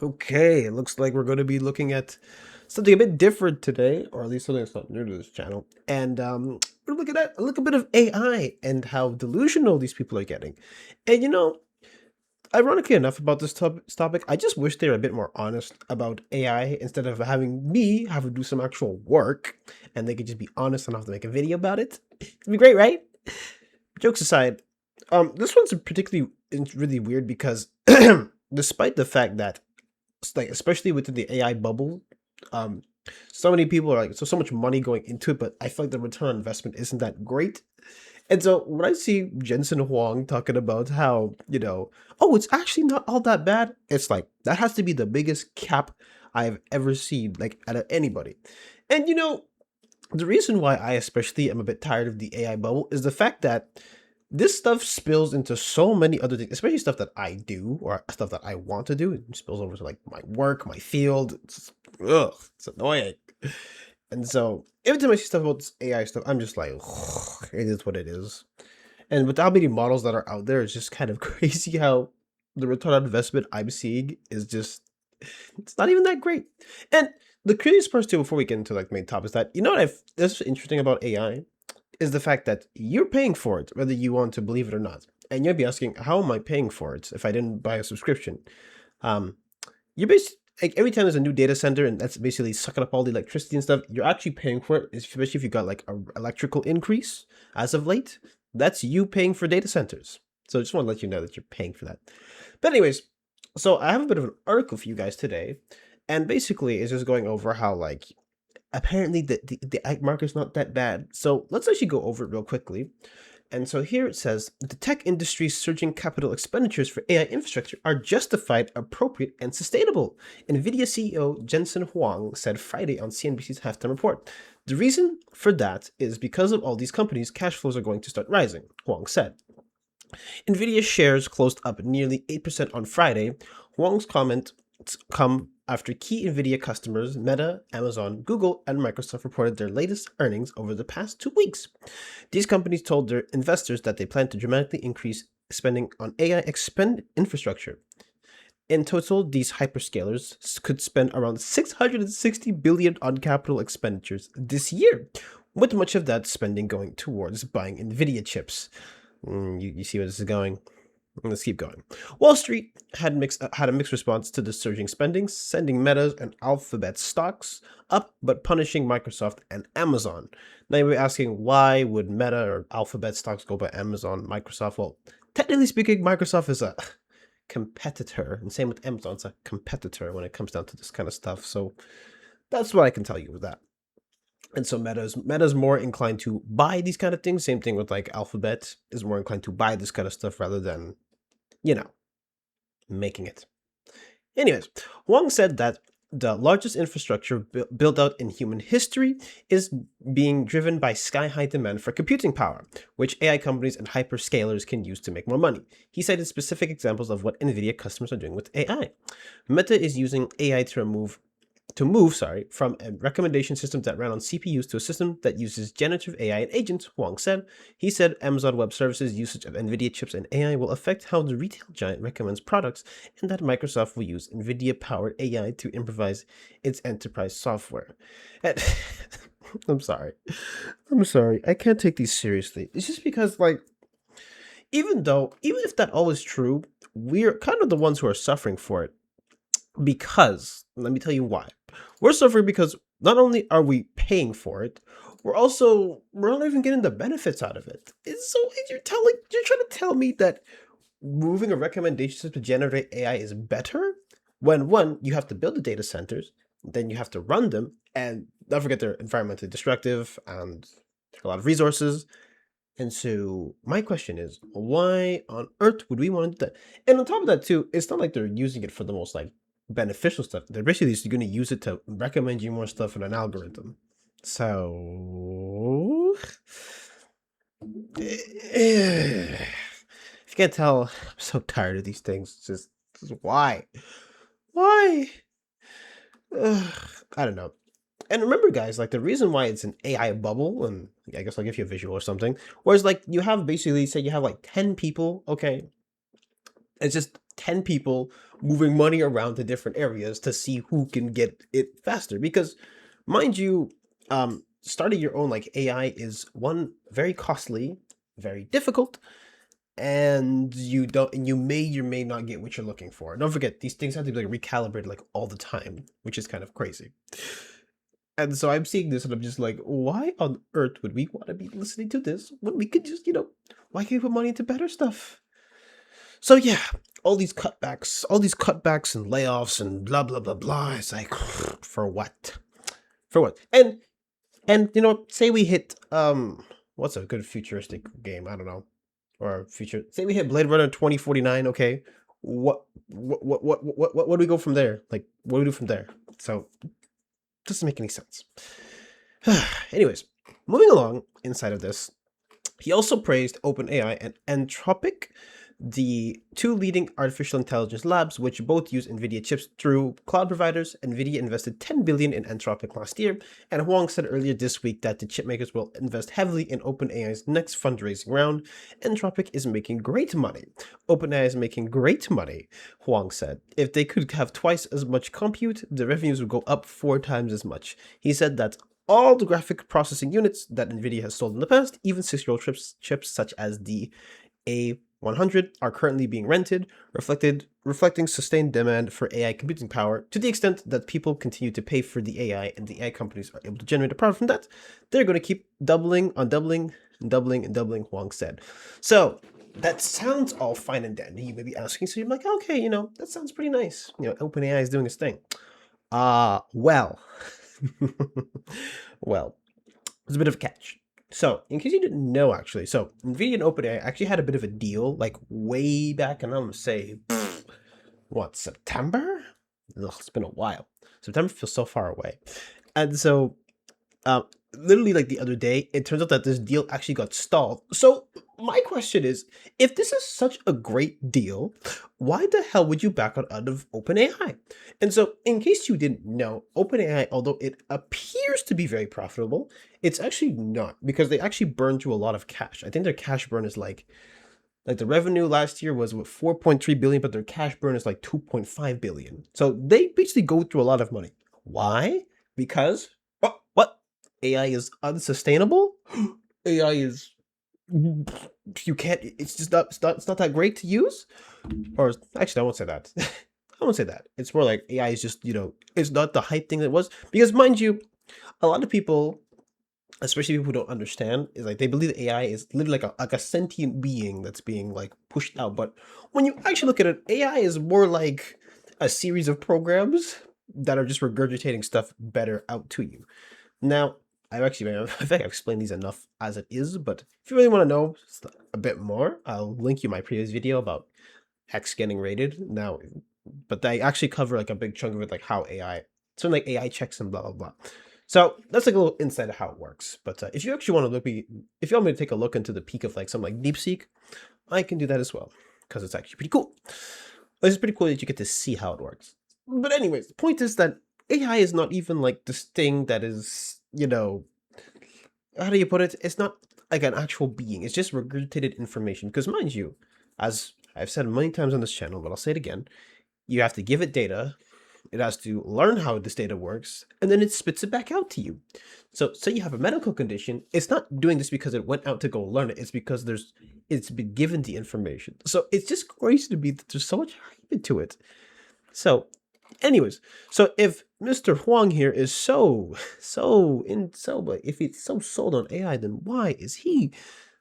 Okay, it looks like we're going to be looking at something a bit different today, or at least something that's not new to this channel. And we're looking at a little bit of AI and how delusional these people are getting. And ironically enough, about this topic, I just wish they were a bit more honest about AI instead of having me have to do some actual work, and they could just be honest enough to make a video about it. It'd be great, right? Jokes aside, this one's particularly really weird because despite the fact that like especially within the AI bubble, um, so many people are like so much money going into it, but I feel like the return on investment isn't that great. And so when I see Jensen Huang talking about how, oh, it's actually not all that bad, it's like that has to be the biggest cap I've ever seen, like out of anybody. And the reason why I especially am a bit tired of the AI bubble is the fact that this stuff spills into so many other things, especially stuff that I do or stuff that I want to do. It spills over to like my work, my field. It's annoying. And so every time I see stuff about this AI stuff, I'm just like, it is what it is. And with how many models that are out there, it's just kind of crazy how the return on investment I'm seeing is just it's not even that great. And the curious part too, before we get into like main top, is that what I've that's interesting about AI is the fact that you're paying for it, whether you want to believe it or not. And you'll be asking, how am I paying for it if I didn't buy a subscription? Um, you're basically like every time there's a new data center and that's basically sucking up all the electricity and stuff, you're actually paying for it, especially if you got like a electrical increase as of late. That's you paying for data centers. So I just want to let you know that you're paying for that. But anyways, so I have a bit of an article for you guys today, and basically it's just going over how like apparently the ag market's not that bad. So let's actually go over it real quickly. And so here it says the tech industry's surging capital expenditures for AI infrastructure are justified, appropriate, and sustainable. NVIDIA CEO Jensen Huang said Friday on CNBC's halftime report. The reason for that is because of all these companies, cash flows are going to start rising, Huang said. NVIDIA shares closed up nearly 8% on Friday. Huang's comments come after key NVIDIA customers, Meta, Amazon, Google, and Microsoft reported their latest earnings over the past 2 weeks. These companies told their investors that they plan to dramatically increase spending on AI infrastructure. In total, these hyperscalers could spend around 660 billion on capital expenditures this year, with much of that spending going towards buying NVIDIA chips. You see where this is going? Let's keep going. Wall Street had a mixed response to the surging spending, sending Meta's and Alphabet stocks up, but punishing Microsoft and Amazon. Now you're asking, why would Meta or Alphabet stocks go by Amazon, Microsoft? Well, technically speaking, Microsoft is a competitor, and same with Amazon, it's a competitor when it comes down to this kind of stuff. So that's what I can tell you with that. And so Meta's more inclined to buy these kind of things. Same thing with like Alphabet is more inclined to buy this kind of stuff rather than you know, making it. Anyways, Wang said that the largest infrastructure built out in human history is being driven by sky-high demand for computing power, which AI companies and hyperscalers can use to make more money. He cited specific examples of what NVIDIA customers are doing with AI. Meta is using AI to move from a recommendation system that ran on CPUs to a system that uses generative AI and agents, Huang said. He said Amazon Web Services' usage of NVIDIA chips and AI will affect how the retail giant recommends products, and that Microsoft will use NVIDIA-powered AI to improvise its enterprise software. And I'm sorry. I'm sorry. I can't take these seriously. It's just because, like, even if that all is true, we're kind of the ones who are suffering for it. Because, let me tell you why. We're suffering because not only are we paying for it, we're not even getting the benefits out of it. It's so you're trying to tell me that moving a recommendation system to generate AI is better when one, you have to build the data centers, then you have to run them, and don't forget they're environmentally destructive and take a lot of resources. And so my question is, why on earth would we want to do that? And on top of that too, it's not like they're using it for the most like beneficial stuff. They're basically just going to use it to recommend you more stuff in an algorithm. So if you can't tell, I'm so tired of these things. Just why? Why? I don't know. And remember, guys, like the reason why it's an AI bubble, and I guess I'll give you a visual or something, whereas like you have basically say you have like 10 people, okay, it's just 10 people moving money around to different areas to see who can get it faster. Because, mind you, starting your own like AI is one, very costly, very difficult, and you may or may not get what you're looking for. Don't forget, these things have to be like recalibrated like all the time, which is kind of crazy. And so I'm seeing this and I'm just like, why on earth would we want to be listening to this when we could just, why can't we put money into better stuff? So yeah, all these cutbacks and layoffs and blah blah blah blah. It's like, for what? For what? And say we hit what's a good futuristic game? I don't know. Or future, say we hit Blade Runner 2049, okay. What do we go from there? Like, what do we do from there? So doesn't make any sense. Anyways, moving along inside of this, he also praised OpenAI and Anthropic, the two leading artificial intelligence labs, which both use NVIDIA chips through cloud providers. NVIDIA invested $10 billion in Anthropic last year, and Huang said earlier this week that the chipmakers will invest heavily in OpenAI's next fundraising round. Anthropic is making great money. OpenAI is making great money, Huang said. If they could have twice as much compute, the revenues would go up 4 times as much. He said that all the graphic processing units that NVIDIA has sold in the past, even 6-year-old chips such as the A100, are currently being rented, reflecting sustained demand for AI computing power. To the extent that people continue to pay for the AI and the AI companies are able to generate a profit from that, they're going to keep doubling on doubling and doubling and doubling, Huang said. So that sounds all fine and dandy. You may be asking, so you're like, okay, that sounds pretty nice. OpenAI is doing its thing. Well, well, there's a bit of a catch. So, in case you didn't know, actually, so NVIDIA and OpenAI actually had a bit of a deal, like way back, and I'm gonna say, September? Ugh, it's been a while. September feels so far away. And so, literally like the other day, it turns out that this deal actually got stalled. So my question is, if this is such a great deal, why the hell would you back out of OpenAI? And so, in case you didn't know, OpenAI, although it appears to be very profitable, it's actually not, because they actually burn through a lot of cash. I think their cash burn is like the revenue last year was 4.3 billion, but their cash burn is like 2.5 billion. So they basically go through a lot of money. Why? Because what? AI is unsustainable? AI is, you can't, it's just not, it's not that great to use? Or actually, I won't say that. I won't say that. It's more like AI is just, it's not the hype thing that it was. Because mind you, a lot of people, especially people who don't understand, is like they believe that AI is literally like a sentient being that's being like pushed out. But when you actually look at it, AI is more like a series of programs that are just regurgitating stuff better out to you. Now, I think I've explained these enough as it is, but if you really want to know a bit more, I'll link you my previous video about X getting rated. Now, but I actually cover like a big chunk of it, like how AI, so like AI checks and blah blah blah. So that's like a little insight of how it works. But if you actually want to if you want me to take a look into the peak of like something like DeepSeek, I can do that as well, because it's actually pretty cool. It's pretty cool that you get to see how it works. But anyways, the point is that AI is not even like this thing that is, how do you put it? It's not like an actual being. It's just regurgitated information. Because mind you, as I've said many times on this channel, but I'll say it again, you have to give it data. It has to learn how this data works, and then it spits it back out to you. So say you have a medical condition, it's not doing this because it went out to go learn it. It's because it's been given the information. So it's just crazy to me that there's so much hype into it. So anyways, so if Mr. Huang here is if he's so sold on AI, then why is he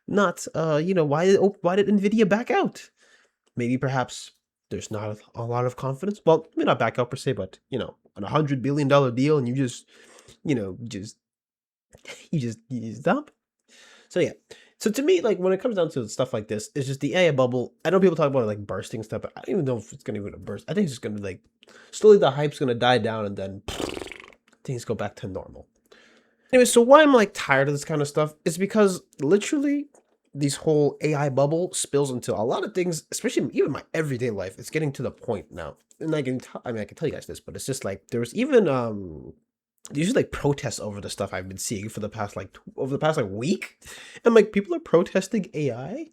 not, why did NVIDIA back out? Maybe perhaps there's not a lot of confidence. Well, maybe not back out per se, but, on $100 billion deal and you just stop. So yeah. So to me, like when it comes down to stuff like this, it's just the AI bubble. I know people talk about like bursting stuff, but I don't even know if it's gonna burst. I think it's just gonna like slowly the hype's gonna die down and then things go back to normal. Anyway, so why I'm like tired of this kind of stuff is because literally this whole AI bubble spills into a lot of things, especially even my everyday life. It's getting to the point now, and I can tell you guys this, but it's just like there was even there's like protests over the stuff I've been seeing for the past week, and like people are protesting AI,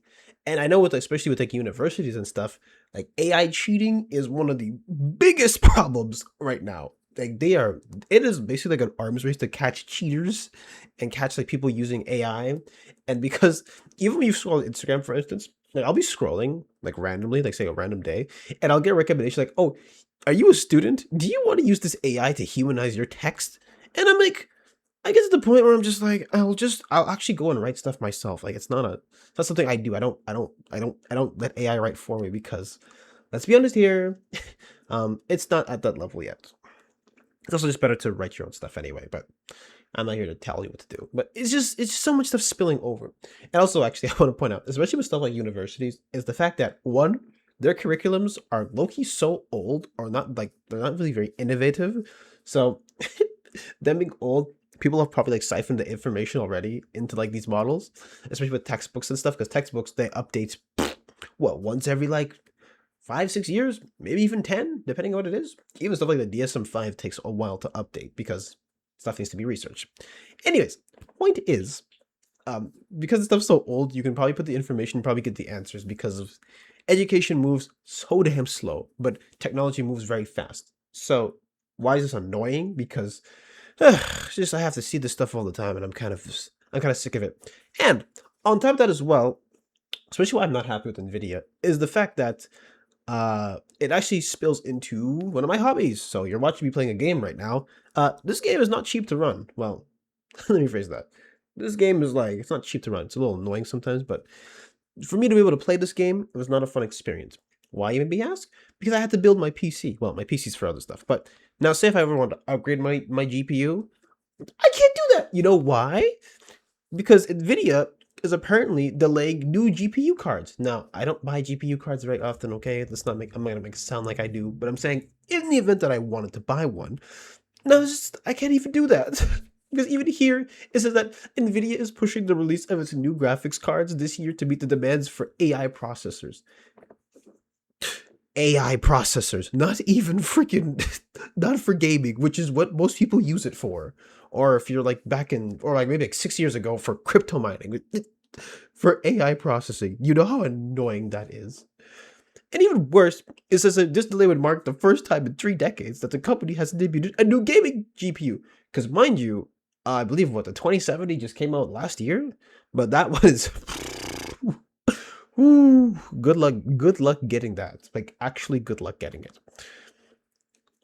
And I know with especially with like universities and stuff, like AI cheating is one of the biggest problems right now. Like it is basically like an arms race to catch cheaters and catch like people using AI. And because even when you scroll Instagram, for instance, like I'll be scrolling like randomly, like say a random day, and I'll get a recommendation like, "Oh, are you a student? Do you want to use this AI to humanize your text?" And I'm like, I get to the point where I'm just like, I'll actually go and write stuff myself. Like it's not something I do. I don't let AI write for me because let's be honest here, it's not at that level yet. It's also just better to write your own stuff anyway, but I'm not here to tell you what to do. But it's just so much stuff spilling over. And also actually I want to point out, especially with stuff like universities, is the fact that one, their curriculums are low-key so old or not like they're not really very innovative. So them being old, people have probably like siphoned the information already into like these models, especially with textbooks and stuff, because textbooks they update what once every like 5 6 years, maybe even 10, depending on what it is. Even stuff like the DSM-5 takes a while to update because stuff needs to be researched. Anyways, point is, because the stuff's so old, you can probably put the information, probably get the answers because of education moves so damn slow, but technology moves very fast. So why is this annoying? Because just I have to see this stuff all the time, and I'm kind of sick of it. And on top of that as well, especially why I'm not happy with Nvidia is the fact that it actually spills into one of my hobbies. So you're watching me playing a game right now. This game is not cheap to run. Well, let me phrase that. This game is like it's not cheap to run. It's a little annoying sometimes, but for me to be able to play this game, it was not a fun experience. Why, you may be asked? Because I had to build my PC. Well, my PC's for other stuff. But now, say if I ever want to upgrade my GPU, I can't do that. You know why? Because Nvidia is apparently delaying new GPU cards. Now, I don't buy GPU cards very often, okay? I'm not gonna make it sound like I do, but I'm saying in the event that I wanted to buy one, no, I can't even do that. Because even here, it says that Nvidia is pushing the release of its new graphics cards this year to meet the demands for AI processors. AI processors, not even freaking, not for gaming, which is what most people use it for. Or if you're like back in, or like maybe like 6 years ago for crypto mining, for AI processing. You know how annoying that is. And even worse, it says that this delay would mark the first time in 3 decades that the company has debuted a new gaming GPU. Because mind you, I believe what the 2070 just came out last year, but that was Ooh, good luck getting that. Like actually good luck getting it.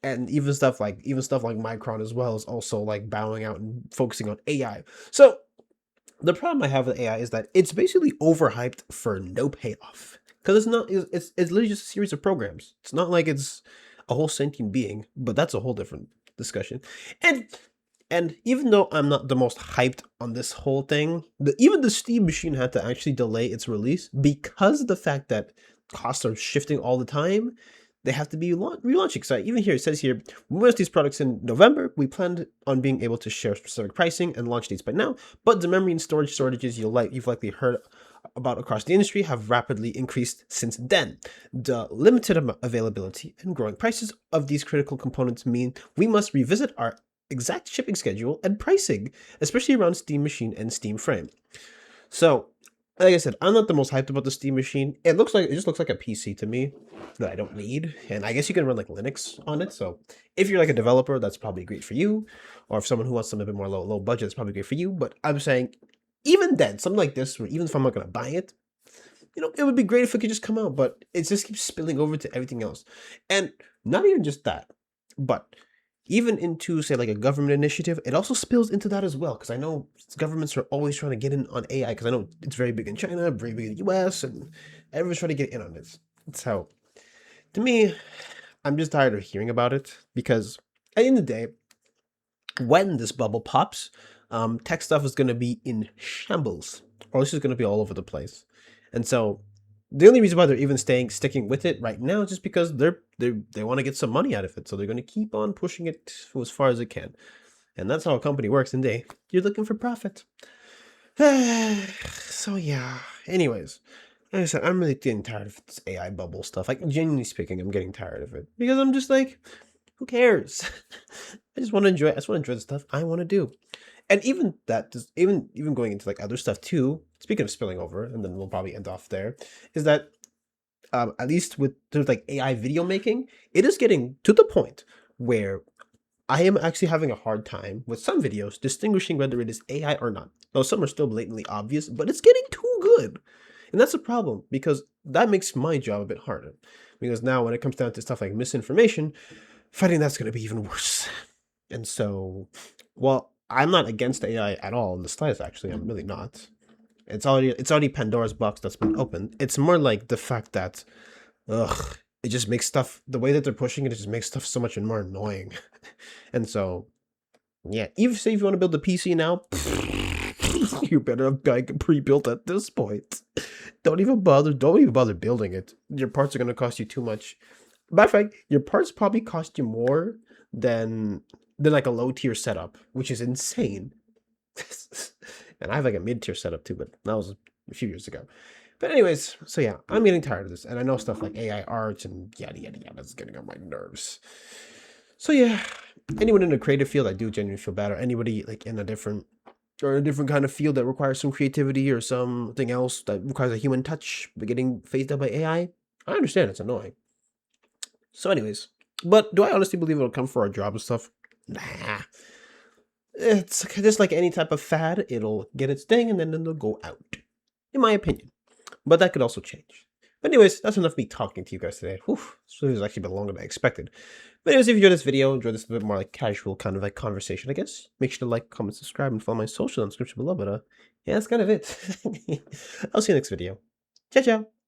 And even stuff like Micron as well is also like bowing out and focusing on AI. So the problem I have with AI is that it's basically overhyped for no payoff. Because it's literally just a series of programs. It's not like it's a whole sentient being, but that's a whole different discussion. And and even though I'm not the most hyped on this whole thing, even the Steam machine had to actually delay its release because of the fact that costs are shifting all the time. They have to be relaunching. So even here, it says here, we launched these products in November. We planned on being able to share specific pricing and launch dates by now, but the memory and storage shortages you've likely heard about across the industry have rapidly increased since then. The limited availability and growing prices of these critical components mean we must revisit our exact shipping schedule and pricing, especially around Steam Machine and Steam Frame. So, like I said, I'm not the most hyped about the Steam Machine. It just looks like a PC to me that I don't need, and I guess you can run like Linux on it. So, if you're like a developer, that's probably great for you, or if someone who wants something a bit more low budget, it's probably great for you. But I'm saying, even then, something like this, where even if I'm not gonna buy it, it would be great if it could just come out. But it just keeps spilling over to everything else, and not even just that, but even into say like a government initiative, it also spills into that as well. Because I know governments are always trying to get in on AI. Because I know it's very big in China, very big in the US, and everyone's trying to get in on this. So to me, I'm just tired of hearing about it because at the end of the day, when this bubble pops, tech stuff is going to be in shambles, or it's just going to be all over the place. And so the only reason why they're even sticking with it right now is just because they want to get some money out of it. So they're going to keep on pushing it as far as it can. And that's how a company works. And you're looking for profit. So yeah. Anyways, like I said, I'm really getting tired of this AI bubble stuff. Like genuinely speaking, I'm getting tired of it because I'm just like, who cares? I just want to enjoy the stuff I want to do. And even that, just even going into like other stuff too. Speaking of spilling over, and then we'll probably end off there, is that at least with sort of like AI video making, it is getting to the point where I am actually having a hard time with some videos distinguishing whether it is AI or not. Now, some are still blatantly obvious, but it's getting too good. And that's a problem because that makes my job a bit harder. Because now, when it comes down to stuff like misinformation, fighting that's going to be even worse. And so, well, I'm not against AI at all in the slightest, actually. I'm really not. It's already Pandora's box that's been opened. It's more like the fact that, ugh, it just makes stuff, the way that they're pushing it, it just makes stuff so much more annoying. And so, yeah, even say if you want to build a PC now, you better have like pre-built at this point. Don't even bother building it. Your parts are gonna cost you too much. Matter of fact, your parts probably cost you more than like a low tier setup, which is insane. And I have like a mid tier setup too, but that was a few years ago. But anyways, so yeah, I'm getting tired of this, and I know stuff like AI art and yada yada yada is getting on my nerves. So yeah, anyone in a creative field, I do genuinely feel bad, or anybody like in a different kind of field that requires some creativity or something else that requires a human touch, but getting phased out by AI. I understand it's annoying. So anyways, but do I honestly believe it'll come for our job and stuff? Nah. It's just like any type of fad, it'll get its thing and then it'll go out, in my opinion. But that could also change. But anyways, that's enough of me talking to you guys today. Whew, this has actually been longer than I expected. But anyways, if you enjoyed this video, enjoyed this a bit more like casual kind of like conversation, I guess, make sure to like, comment, subscribe, and follow my social in the description below. But yeah, that's kind of it. I'll see you next video. Ciao, ciao.